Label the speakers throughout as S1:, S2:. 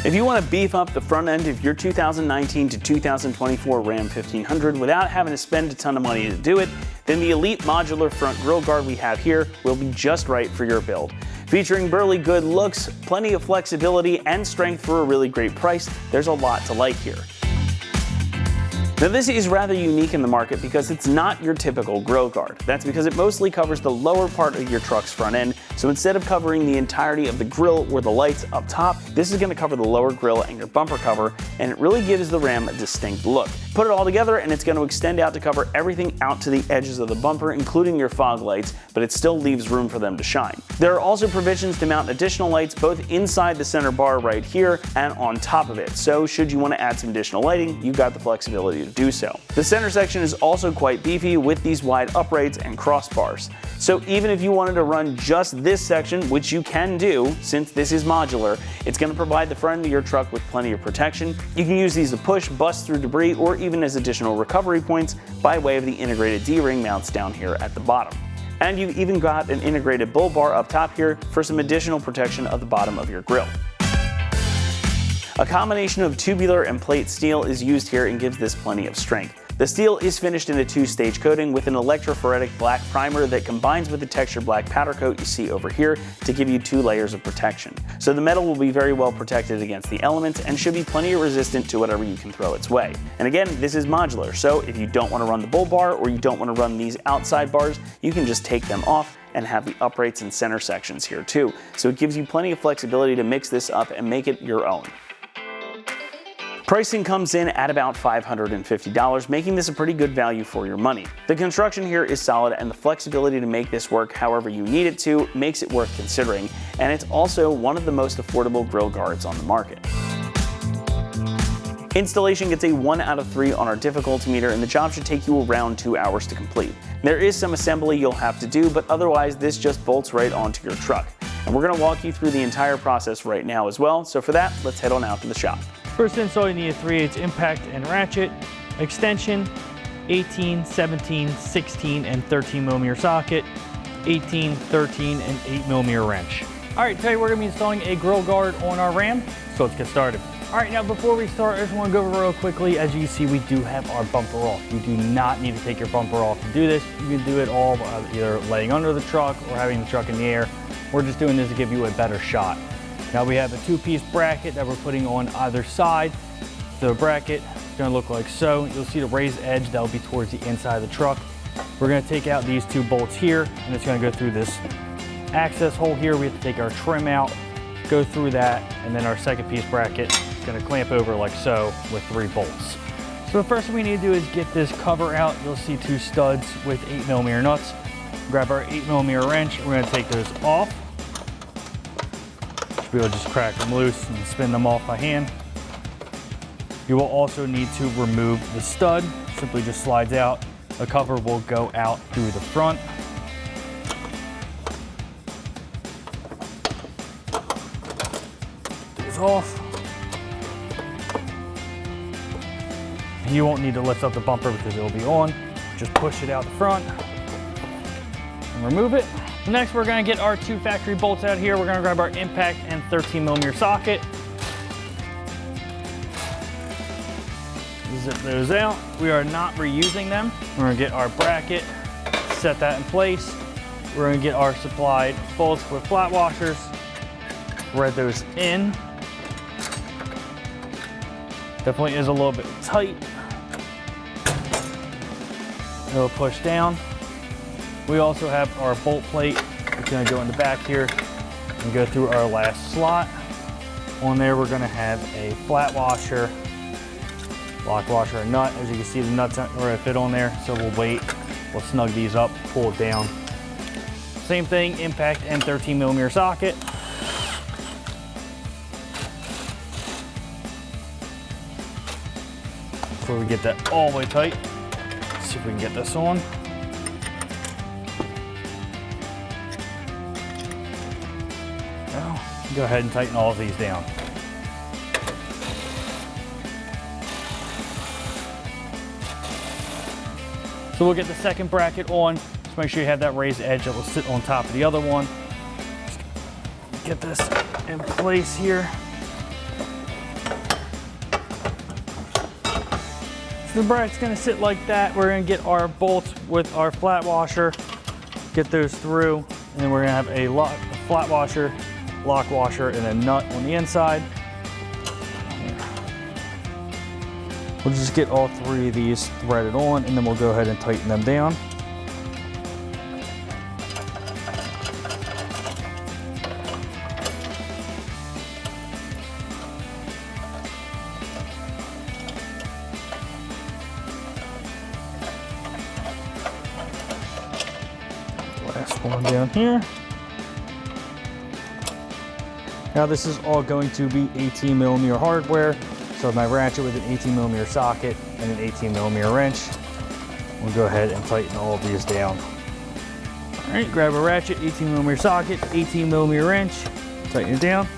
S1: If you want to beef up the front end of your 2019 to 2024 Ram 1500 without having to spend a ton of money to do it, then the Elite Modular Front Grille Guard we have here will be just right for your build. Featuring burly good looks, plenty of flexibility, and strength for a really great price, there's a lot to like here. Now this is rather unique in the market because it's not your typical grille guard. That's because it mostly covers the lower part of your truck's front end, so instead of covering the entirety of the grille or the lights up top, this is going to cover the lower grille and your bumper cover, and it really gives the Ram a distinct look. Put it all together and it's going to extend out to cover everything out to the edges of the bumper, including your fog lights, but it still leaves room for them to shine. There are also provisions to mount additional lights both inside the center bar right here and on top of it, so should you want to add some additional lighting, you've got the flexibility to do so. The center section is also quite beefy with these wide uprights and crossbars. So even if you wanted to run just this section, which you can do since this is modular, it's going to provide the front of your truck with plenty of protection. You can use these to push, bust through debris, or even as additional recovery points by way of the integrated D-ring mounts down here at the bottom. And you've even got an integrated bull bar up top here for some additional protection of the bottom of your grille. A combination of tubular and plate steel is used here and gives this plenty of strength. The steel is finished in a two-stage coating with an electrophoretic black primer that combines with the textured black powder coat you see over here to give you 2 layers of protection. So the metal will be very well protected against the elements and should be plenty resistant to whatever you can throw its way. And again, this is modular, so if you don't want to run the bull bar or you don't want to run these outside bars, you can just take them off and have the uprights and center sections here too. So it gives you plenty of flexibility to mix this up and make it your own. Pricing comes in at about $550, making this a pretty good value for your money. The construction here is solid and the flexibility to make this work however you need it to makes it worth considering, and it's also one of the most affordable grille guards on the market. Installation gets a 1 out of 3 on our difficulty meter, and the job should take you around 2 hours to complete. There is some assembly you'll have to do, but otherwise this just bolts right onto your truck. And we're going to walk you through the entire process right now as well, so for that, let's head on out to the shop.
S2: First install, you need a 3/8 impact and ratchet, extension, 18, 17, 16, and 13 millimeter socket, 18, 13, and 8 millimeter wrench. All right, today we're gonna be installing a grille guard on our Ram, so let's get started. All right, now before we start, I just wanna go over real quickly. As you can see, we do have our bumper off. You do not need to take your bumper off to do this. You can do it all by either laying under the truck or having the truck in the air. We're just doing this to give you a better shot. Now we have a 2-piece bracket that we're putting on either side. The bracket is gonna look like so. You'll see the raised edge that'll be towards the inside of the truck. We're gonna take out these 2 bolts here, and it's gonna go through this access hole here. We have to take our trim out, go through that, and then our 2nd-piece bracket is gonna clamp over like so with 3 bolts. So the first thing we need to do is get this cover out. You'll see 2 studs with 8 millimeter nuts. Grab our 8 millimeter wrench. We're gonna take those off. We'll just crack them loose and spin them off by hand. You will also need to remove the stud. Simply just slides out. The cover will go out through the front. It's off. You won't need to lift up the bumper because it will be on. Just push it out the front and remove it. Next, we're gonna get our 2 factory bolts out here. We're gonna grab our impact and 13 millimeter socket. Zip those out. We are not reusing them. We're gonna get our bracket, set that in place. We're gonna get our supplied bolts with flat washers, thread those in. Definitely is a little bit tight. It'll push down. We also have our bolt plate. It's gonna go in the back here and go through our last slot. On there, we're gonna have a flat washer, lock washer, and nut. As you can see, the nuts aren't gonna fit on there, so we'll wait. We'll snug these up, pull it down. Same thing, impact and 13 millimeter socket. Before we get that all the way tight, let's see if we can get this on. Go ahead and tighten all of these down. So we'll get the 2nd bracket on. Just make sure you have that raised edge that will sit on top of the other one. Just get this in place here. The bracket's gonna sit like that. We're gonna get our bolts with our flat washer, get those through, and then we're gonna have a flat washer, lock washer, and a nut on the inside. We'll just get all three of these threaded on, and then we'll go ahead and tighten them down. Last one down here. Now this is all going to be 18mm hardware. So my ratchet with an 18mm socket and an 18mm wrench. We'll go ahead and tighten all of these down. All right, grab a ratchet, 18mm socket, 18mm wrench, tighten it down.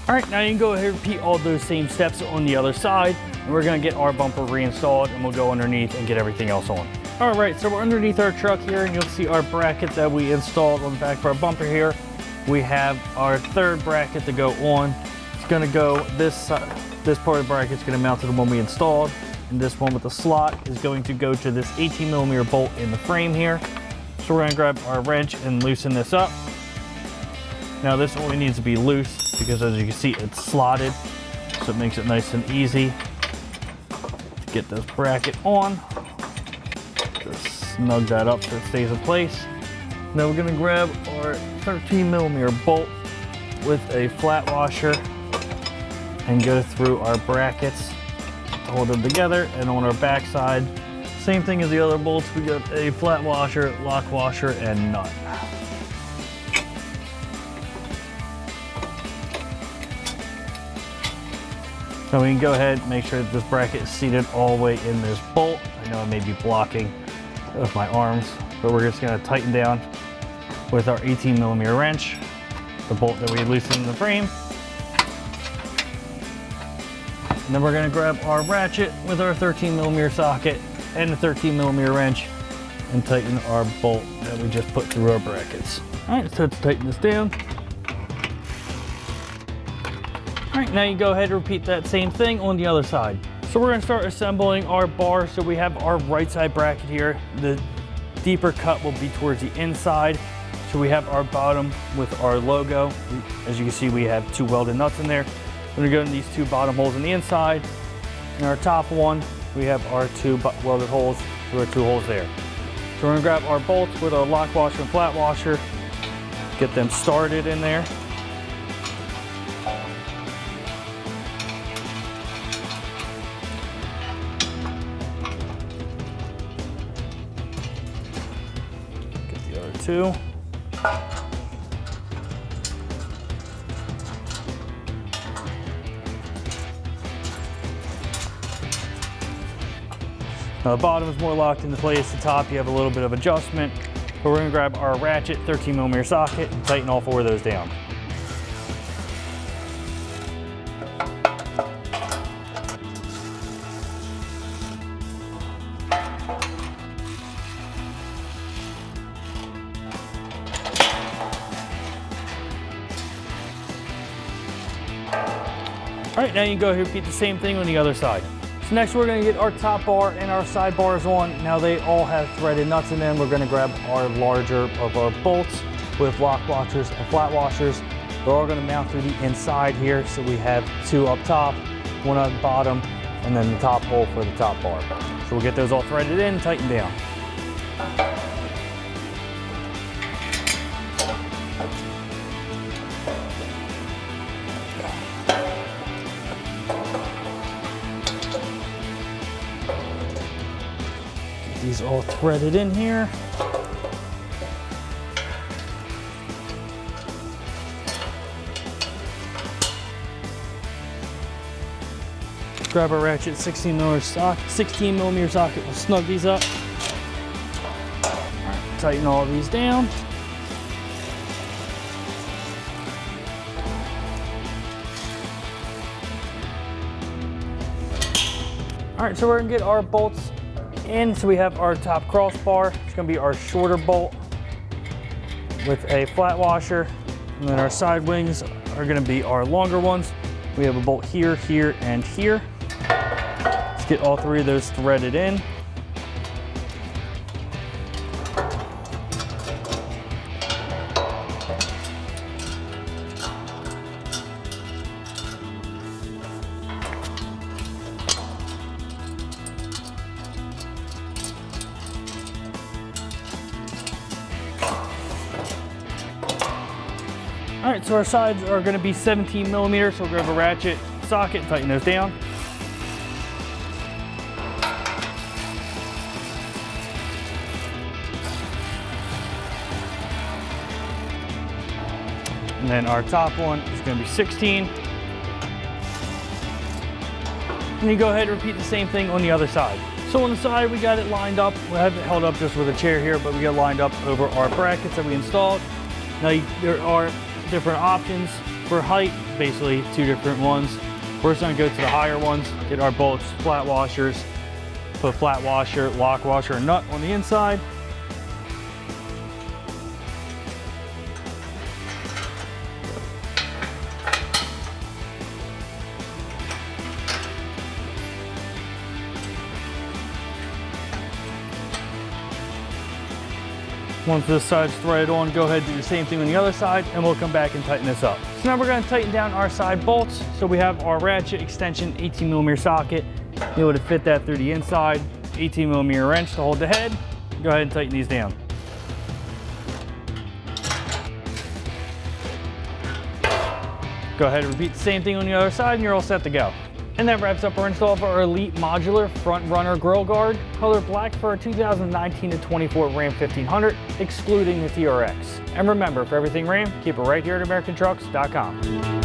S2: All right, now you can go ahead and repeat all those same steps on the other side, and we're gonna get our bumper reinstalled, and we'll go underneath and get everything else on. All right, so we're underneath our truck here, and you'll see our bracket that we installed on the back of our bumper here. We have our third bracket to go on. It's gonna go this side. This part of the bracket is gonna mount to the one we installed, and this one with the slot is going to go to this 18mm bolt in the frame here. So we're gonna grab our wrench and loosen this up. Now this only needs to be loose because, as you can see, it's slotted, so it makes it nice and easy to get this bracket on. Just snug that up so it stays in place. Now we're gonna grab our 13mm bolt with a flat washer and go through our brackets to hold them together. And on our back side, same thing as the other bolts, we got a flat washer, lock washer, and nut. Now we can go ahead and make sure that this bracket is seated all the way in this bolt. I know it may be blocking with my arms, but we're just gonna tighten down with our 18mm wrench, the bolt that we loosened in the frame. And then we're gonna grab our ratchet with our 13mm socket and the 13mm wrench and tighten our bolt that we just put through our brackets. All right, so let's tighten this down. All right, now you go ahead and repeat that same thing on the other side. So we're gonna start assembling our bar. So we have our right side bracket here. The deeper cut will be towards the inside. So we have our bottom with our logo. As you can see, we have two welded nuts in there. We're gonna go in these two bottom holes on the inside. And our top one, we have our two welded holes. There are two holes there. So we're gonna grab our bolts with our lock washer and flat washer, get them started in there. Two. Now the bottom is more locked into place. The top you have a little bit of adjustment. But we're gonna grab our ratchet, 13mm socket, and tighten all four of those down. All right, now you can go ahead and repeat the same thing on the other side. So next we're gonna get our top bar and our side bars on. Now they all have threaded nuts in them. We're gonna grab our larger of our bolts with lock washers and flat washers. They're all gonna mount through the inside here. So we have two up top, one on the bottom, and then the top hole for the top bar. So we'll get those all threaded in and tightened down. These all threaded in here. Grab our ratchet, 16mm socket. We'll snug these up. All right, tighten all these down. All right, so we're gonna get our bolts in. So we have our top crossbar. It's going to be our shorter bolt with a flat washer. And then our side wings are going to be our longer ones. We have a bolt here, here, and here. Let's get all three of those threaded in. All right, so our sides are going to be 17 millimeters, so we'll grab a ratchet socket and tighten those down. And then our top one is going to be 16. And you go ahead and repeat the same thing on the other side. So on the side, we got it lined up. We have it held up just with a chair here, but we got it lined up over our brackets that we installed. Now there are different options for height, basically two different ones. We're just gonna go to the higher ones, get our bolts, flat washers, put flat washer, lock washer, and nut on the inside. Once this side's threaded on, go ahead and do the same thing on the other side, and we'll come back and tighten this up. So now we're going to tighten down our side bolts. So we have our ratchet extension 18 millimeter socket. Be able to fit that through the inside, 18 millimeter wrench to hold the head. Go ahead and tighten these down. Go ahead and repeat the same thing on the other side, and you're all set to go. And that wraps up our install of our Elite Modular Front Runner Grill Guard, color black for our 2019 to 24 Ram 1500, excluding the TRX. And remember, for everything Ram, keep it right here at AmericanTrucks.com.